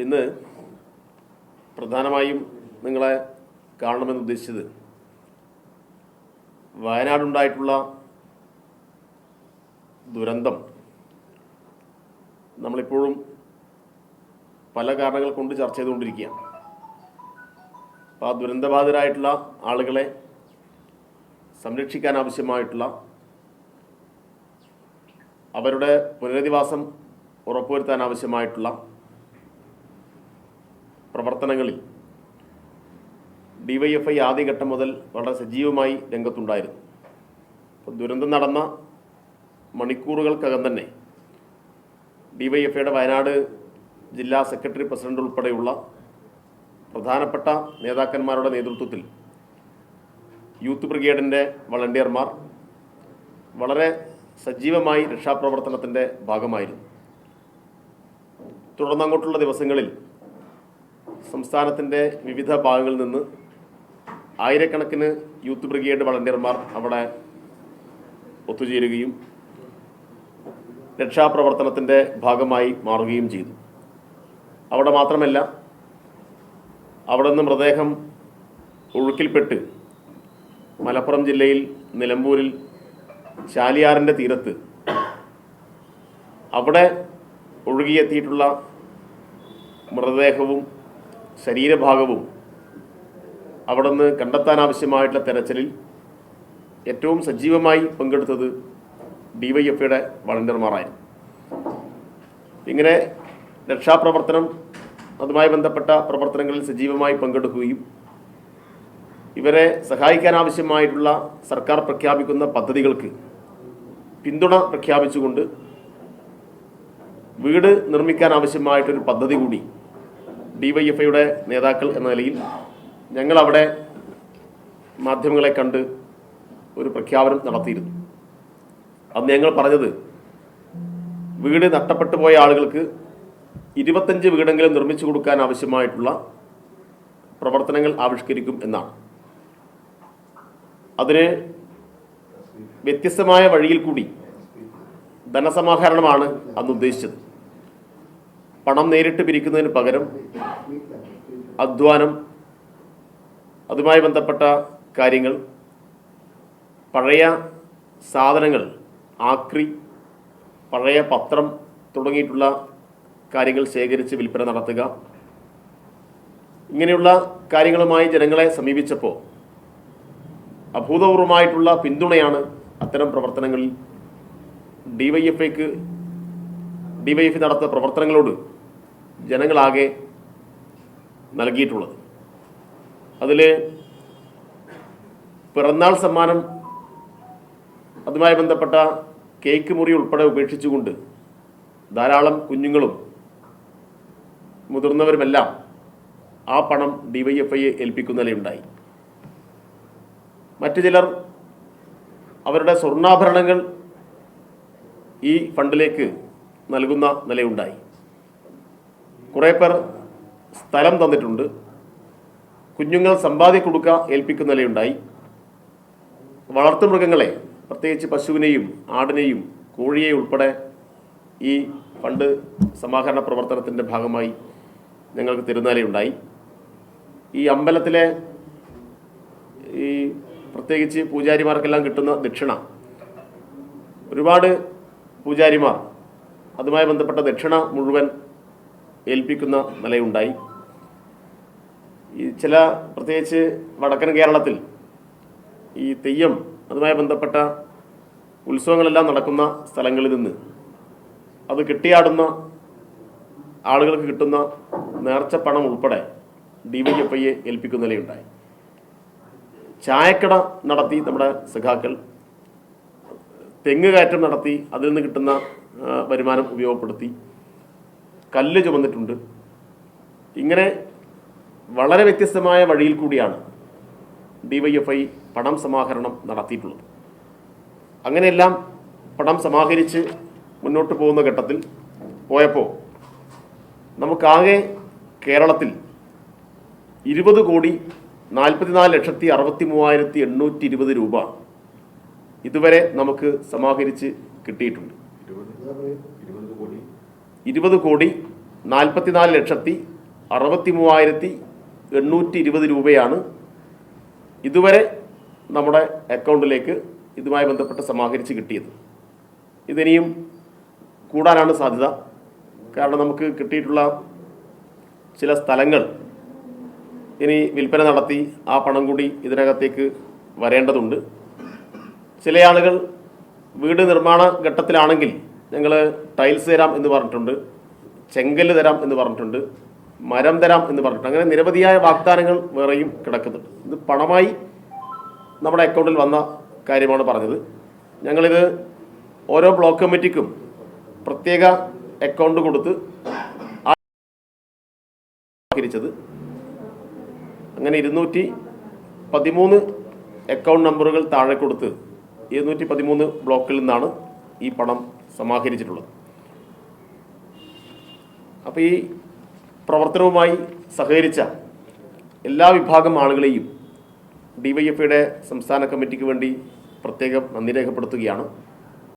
ഇന്ന് പ്രധാനമായും നിങ്ങളെ കാണണമെന്ന് ഉദ്ദേശിച്ചത് വയനാടുണ്ടായിട്ടുള്ള ദുരന്തം നമ്മളിപ്പോഴും പല കാരണങ്ങൾ കൊണ്ട് ചർച്ച ചെയ്തുകൊണ്ടിരിക്കുകയാണ്. അപ്പോൾ ആ ദുരന്തബാധിതരായിട്ടുള്ള ആളുകളെ സംരക്ഷിക്കാൻ ആവശ്യമായിട്ടുള്ള അവരുടെ പുനരധിവാസം ഉറപ്പുവരുത്താൻ ആവശ്യമായിട്ടുള്ള പ്രവർത്തനങ്ങളിൽ ഡിവൈഎഫ്ഐ ആദ്യഘട്ടം മുതൽ വളരെ സജീവമായി രംഗത്തുണ്ടായിരുന്നു. അപ്പോൾ ദുരന്തം നടന്ന മണിക്കൂറുകൾക്കകം തന്നെ ഡിവൈഎഫ്ഐയുടെ വയനാട് ജില്ലാ സെക്രട്ടറി പ്രസിഡന്റ് ഉൾപ്പെടെയുള്ള പ്രധാനപ്പെട്ട നേതാക്കന്മാരുടെ നേതൃത്വത്തിൽ യൂത്ത് ബ്രിഗേഡിൻ്റെ വളണ്ടിയർമാർ വളരെ സജീവമായി രക്ഷാപ്രവർത്തനത്തിൻ്റെ ഭാഗമായിരുന്നു. തുടർന്നങ്ങോട്ടുള്ള ദിവസങ്ങളിൽ സംസ്ഥാനത്തിൻ്റെ വിവിധ ഭാഗങ്ങളിൽ നിന്ന് ആയിരക്കണക്കിന് യൂത്ത് ബ്രിഗേഡ് വളണ്ടിയർമാർ അവിടെ ഒത്തുചേരുകയും രക്ഷാപ്രവർത്തനത്തിൻ്റെ ഭാഗമായി മാറുകയും ചെയ്തു. അവിടെ മാത്രമല്ല, അവിടെ നിന്ന് മൃതദേഹം ഒഴുക്കിൽപ്പെട്ട് മലപ്പുറം ജില്ലയിൽ നിലമ്പൂരിൽ ചാലിയാറിൻ്റെ തീരത്ത് അവിടെ ഒഴുകിയെത്തിയിട്ടുള്ള മൃതദേഹവും ശരീരഭാഗവും അവിടെ നിന്ന് കണ്ടെത്താനാവശ്യമായിട്ടുള്ള തെരച്ചിലിൽ ഏറ്റവും സജീവമായി പങ്കെടുത്തത് ഡിവൈഎഫ്ഐയുടെ വളണ്ടിയർമാരായിരുന്നു. ഇങ്ങനെ രക്ഷാപ്രവർത്തനം അതുമായി ബന്ധപ്പെട്ട പ്രവർത്തനങ്ങളിൽ സജീവമായി പങ്കെടുക്കുകയും ഇവരെ സഹായിക്കാനാവശ്യമായിട്ടുള്ള സർക്കാർ പ്രഖ്യാപിക്കുന്ന പദ്ധതികൾക്ക് പിന്തുണ പ്രഖ്യാപിച്ചുകൊണ്ട് വീട് നിർമ്മിക്കാൻ ആവശ്യമായിട്ടൊരു പദ്ധതി കൂടി ഡിവൈഎഫ്ഐയുടെ നേതാക്കൾ എന്ന നിലയിൽ ഞങ്ങളവിടെ മാധ്യമങ്ങളെ കണ്ട് ഒരു പ്രഖ്യാപനം നടത്തിയിരുന്നു. അന്ന് ഞങ്ങൾ പറഞ്ഞത് വീട് നഷ്ടപ്പെട്ടു പോയ ആളുകൾക്ക് 25 വീടെങ്കിലും നിർമ്മിച്ചു കൊടുക്കാൻ ആവശ്യമായിട്ടുള്ള പ്രവർത്തനങ്ങൾ ആവിഷ്കരിക്കും എന്നാണ്. അതിന് വ്യത്യസ്തമായ വഴിയിൽ കൂടി ധനസമാഹരണമാണ് അന്ന് ഉദ്ദേശിച്ചത്. പണം നേരിട്ട് പിരിക്കുന്നതിന് പകരം അധ്വാനം, അതുമായി ബന്ധപ്പെട്ട കാര്യങ്ങൾ, പഴയ സാധനങ്ങൾ, ആക്രി, പഴയ പത്രം തുടങ്ങിയിട്ടുള്ള കാര്യങ്ങൾ ശേഖരിച്ച് വിൽപ്പന നടത്തുക, ഇങ്ങനെയുള്ള കാര്യങ്ങളുമായി ജനങ്ങളെ സമീപിച്ചപ്പോൾ അഭൂതപൂർവമായിട്ടുള്ള പിന്തുണയാണ് അത്തരം പ്രവർത്തനങ്ങളിൽ ഡിവൈഎഫ്ഐ നടത്തുന്ന പ്രവർത്തനങ്ങളോട് ജനങ്ങളാകെ നൽകിയിട്ടുള്ളത്. അതിൽ പിറന്നാൾ സമ്മാനം, അതുമായി ബന്ധപ്പെട്ട കേക്ക് മുറി ഉൾപ്പെടെ ഉപേക്ഷിച്ചുകൊണ്ട് ധാരാളം കുഞ്ഞുങ്ങളും മുതിർന്നവരുമെല്ലാം ആ പണം ഡിവൈഎഫ്ഐയെ ഏൽപ്പിക്കുന്ന നിലയുണ്ടായി. മറ്റു ചിലർ അവരുടെ സ്വർണ്ണാഭരണങ്ങൾ ഈ ഫണ്ടിലേക്ക് നൽകുന്ന നിലയുണ്ടായി. കുറേ പേർ സ്ഥലം തന്നിട്ടുണ്ട്. കുഞ്ഞുങ്ങൾ സമ്പാദ്യ കൊടുക്ക ഏൽപ്പിക്കുന്ന നിലയുണ്ടായി. വളർത്തുമൃഗങ്ങളെ, പ്രത്യേകിച്ച് പശുവിനെയും ആടിനെയും കോഴിയെ ഉൾപ്പെടെ ഈ ഫണ്ട് സമാഹരണ പ്രവർത്തനത്തിൻ്റെ ഭാഗമായി ഞങ്ങൾക്ക് തിരുനാലയുണ്ടായി. ഈ അമ്പലത്തിലെ ഈ പ്രത്യേകിച്ച് പൂജാരിമാർക്കെല്ലാം കിട്ടുന്ന ദക്ഷിണ, ഒരുപാട് പൂജാരിമാർ അതുമായി ബന്ധപ്പെട്ട ദക്ഷിണ മുഴുവൻ ഏൽപ്പിക്കുന്ന നിലയുണ്ടായി. ഈ ചില പ്രത്യേകിച്ച് വടക്കൻ കേരളത്തിൽ ഈ തെയ്യം അതുമായി ബന്ധപ്പെട്ട ഉത്സവങ്ങളെല്ലാം നടക്കുന്ന സ്ഥലങ്ങളിൽ നിന്ന് അത് കെട്ടിയാടുന്ന ആളുകൾക്ക് കിട്ടുന്ന നേർച്ച പണം ഉൾപ്പെടെ ഡിവൈഎഫ്ഐയെ ഏൽപ്പിക്കുന്ന നിലയുണ്ടായി. ചായക്കട നടത്തി നമ്മുടെ സഖാക്കൾ, തെങ്ങ് കയറ്റം നടത്തി അതിൽ നിന്ന് കിട്ടുന്ന വരുമാനം ഉപയോഗപ്പെടുത്തി കല്ല് ചുമന്നിട്ടുണ്ട്. ഇങ്ങനെ വളരെ വ്യത്യസ്തമായ വഴിയിൽ കൂടിയാണ് ഡിവൈഎഫ്ഐ പണം സമാഹരണം നടത്തിയിട്ടുള്ളത്. അങ്ങനെയെല്ലാം പണം സമാഹരിച്ച് മുന്നോട്ട് പോകുന്ന ഘട്ടത്തിൽ പോയപ്പോൾ നമുക്കാകെ കേരളത്തിൽ 20,44,63,820 രൂപ ഇതുവരെ നമുക്ക് സമാഹരിച്ച് കിട്ടിയിട്ടുണ്ട്. 20 കോടി 44,63,820 രൂപയാണ് ഇതുവരെ നമ്മുടെ അക്കൗണ്ടിലേക്ക് ഇതുമായി ബന്ധപ്പെട്ട് സമാഹരിച്ച് കിട്ടിയത്. ഇതിനിയും കൂടാനാണ് സാധ്യത. കാരണം നമുക്ക് കിട്ടിയിട്ടുള്ള ചില സ്ഥലങ്ങൾ ഇനി വിൽപ്പന നടത്തി ആ പണം കൂടി ഇതിനകത്തേക്ക് വരേണ്ടതുണ്ട്. ചില ആളുകൾ വീട് നിർമ്മാണ ഘട്ടത്തിലാണെങ്കിൽ ഞങ്ങൾ ടൈൽസ് തരാം എന്ന് പറഞ്ഞിട്ടുണ്ട്, ചെങ്കല്ല് തരാം എന്ന് പറഞ്ഞിട്ടുണ്ട്, മരം തരാം എന്ന് പറഞ്ഞിട്ടുണ്ട്. അങ്ങനെ നിരവധിയായ വാഗ്ദാനങ്ങൾ വേറെയും കിടക്കുന്നുണ്ട്. ഇത് പണമായി നമ്മുടെ അക്കൗണ്ടിൽ വന്ന കാര്യമാണ് പറഞ്ഞത്. ഞങ്ങളിത് ഓരോ ബ്ലോക്ക് കമ്മിറ്റിക്കും പ്രത്യേക അക്കൗണ്ട് കൊടുത്ത് സമാഹരിച്ചത്. അങ്ങനെ 213 അക്കൗണ്ട് നമ്പറുകൾ താഴെ കൊടുത്ത് 213 ബ്ലോക്കിൽ നിന്നാണ് ഈ പണം സമാഹരിച്ചിട്ടുള്ളത്. അപ്പോൾ ഈ പ്രവർത്തനവുമായി സഹകരിച്ച എല്ലാ വിഭാഗം ആളുകളെയും DYFIയുടെ സംസ്ഥാന കമ്മിറ്റിക്ക് വേണ്ടി പ്രത്യേകം നന്ദി രേഖപ്പെടുത്തുകയാണ്.